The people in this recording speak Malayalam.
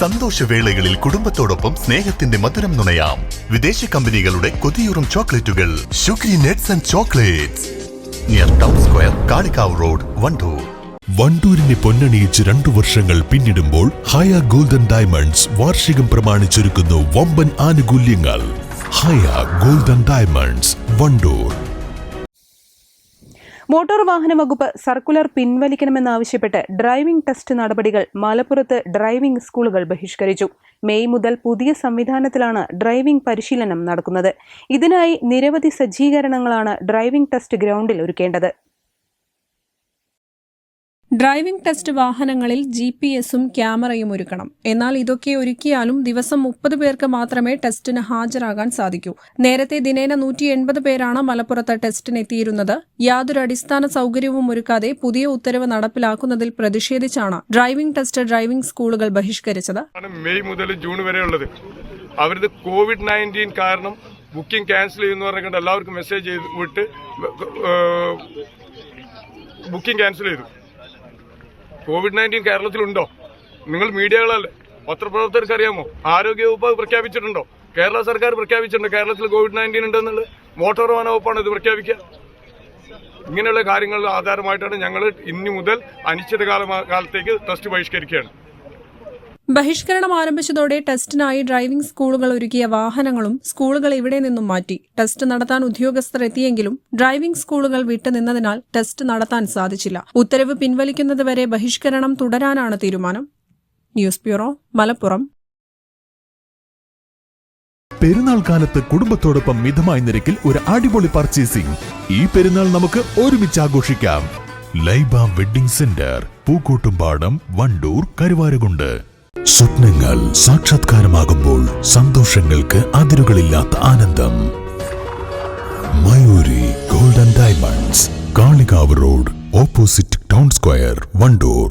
സന്തോഷവേളകളിൽ കുടുംബത്തോടൊപ്പം സ്നേഹത്തിന്റെ മധുരം നുണയാം. വിദേശ കമ്പനികളുടെ കൊതിയൂറും ചോക്ലേറ്റുകൾ ഷുഗ്രി nuts and chocolates near town square, Kalikavu road, Wandoor. വണ്ടൂരിനെ പൊന്നണിയിച്ച് 2 വർഷങ്ങൾ പിന്നിടുമ്പോൾ ഹയ ഗോൾഡൻ ഡയമണ്ട്സ് വാർഷികം പ്രമാണിച്ചൊരുക്കുന്നു വമ്പൻ ആനുകൂല്യങ്ങൾ. ഹയ ഗോൾഡൻ ഡയമണ്ട്സ്, വണ്ടൂർ. മോട്ടോർ വാഹന വകുപ്പ് സർക്കുലർ പിൻവലിക്കണമെന്നാവശ്യപ്പെട്ട് ഡ്രൈവിംഗ് ടെസ്റ്റ് നടപടികൾ മലപ്പുറത്ത് ഡ്രൈവിംഗ് സ്കൂളുകൾ ബഹിഷ്കരിച്ചു. മെയ് മുതൽ പുതിയ സംവിധാനത്തിലാണ് ഡ്രൈവിംഗ് പരിശീലനം നടക്കുന്നത്. ഇതിനായി നിരവധി സജ്ജീകരണങ്ങളാണ് ഡ്രൈവിംഗ് ടെസ്റ്റ് ഗ്രൗണ്ടിൽ ഒരുക്കേണ്ടത്. ഡ്രൈവിംഗ് ടെസ്റ്റ് വാഹനങ്ങളിൽ GPS-ഉം ക്യാമറയും ഒരുക്കണം. എന്നാൽ ഇതൊക്കെ ഒരുക്കിയാലും ദിവസം 30 പേർക്ക് മാത്രമേ ടെസ്റ്റിന് ഹാജരാകാൻ സാധിക്കൂ. നേരത്തെ ദിനേന 180 പേരാണ് മലപ്പുറത്ത് ടെസ്റ്റിനെത്തിയിരുന്നത്. യാതൊരു അടിസ്ഥാന സൌകര്യവും ഒരുക്കാതെ പുതിയ ഉത്തരവ് നടപ്പിലാക്കുന്നതിൽ പ്രതിഷേധിച്ചാണ് ഡ്രൈവിംഗ് ടെസ്റ്റ് ഡ്രൈവിംഗ് സ്കൂളുകൾ ബഹിഷ്കരിച്ചത്. മെയ് മുതൽ ജൂൺ വരെ ഉള്ളത് അവരുടെ COVID-19 കാരണം ബുക്കിംഗ് ക്യാൻസൽ ചെയ്യുന്ന പറഞ്ഞുകൊണ്ട് എല്ലാവർക്കും മെസ്സേജ് വിട്ട് ബുക്കിംഗ് ക്യാൻസൽ ചെയ്തു. COVID-19 കേരളത്തിലുണ്ടോ? നിങ്ങൾ മീഡിയകളല്ലേ, പത്രപ്രവർത്തകർക്ക് അറിയാമോ? ആരോഗ്യവകുപ്പ് പ്രഖ്യാപിച്ചിട്ടുണ്ടോ? കേരള സർക്കാർ പ്രഖ്യാപിച്ചിട്ടുണ്ട് കേരളത്തിൽ COVID-19 ഉണ്ടെന്നുള്ളത്. മോട്ടോർ വാഹന വകുപ്പാണ് ഇത് പ്രഖ്യാപിക്കുക. ഇങ്ങനെയുള്ള കാര്യങ്ങൾ ആധാരമായിട്ടാണ് ഞങ്ങൾ ഇനി മുതൽ അനിശ്ചിതകാലത്തേക്ക് ടെസ്റ്റ് ബഹിഷ്കരിക്കുകയാണ്. ബഹിഷ്കരണം ആരംഭിച്ചതോടെ ടെസ്റ്റിനായി ഡ്രൈവിംഗ് സ്കൂളുകൾ ഒരുക്കിയ വാഹനങ്ങളും സ്കൂളുകൾ ഇവിടെ നിന്നും മാറ്റി. ടെസ്റ്റ് നടത്താൻ ഉദ്യോഗസ്ഥർ എത്തിയെങ്കിലും ഡ്രൈവിംഗ് സ്കൂളുകൾ വിട്ടുനിന്നതിനാൽ ടെസ്റ്റ് നടത്താൻ സാധിച്ചില്ല. ഉത്തരവ് പിൻവലിക്കുന്നതുവരെ ബഹിഷ്കരണം തുടരാനാണ് തീരുമാനം. News bureau, Malappuram. പെരുന്നാൾ കാലത്ത് കുടുംബത്തോടൊപ്പം മിതമായ നിരക്കിൽ ഒരു അടിപൊളി പർച്ചേസിംഗ്. ഈ പെരുന്നാൾ നമുക്ക് ഒരുമിച്ച് ആഘോഷിക്കാം. Laiba wedding centre, Pookkottumpadam, Wandoor, Karuvarakundu. സ്വപ്നങ്ങൾ സാക്ഷാത്കാരമാകുമ്പോൾ സന്തോഷങ്ങൾക്ക് അതിരുകളില്ലാത്ത ആനന്ദം. Mayuri golden diamonds, Kalikavu road, opposite town square, Wandoor.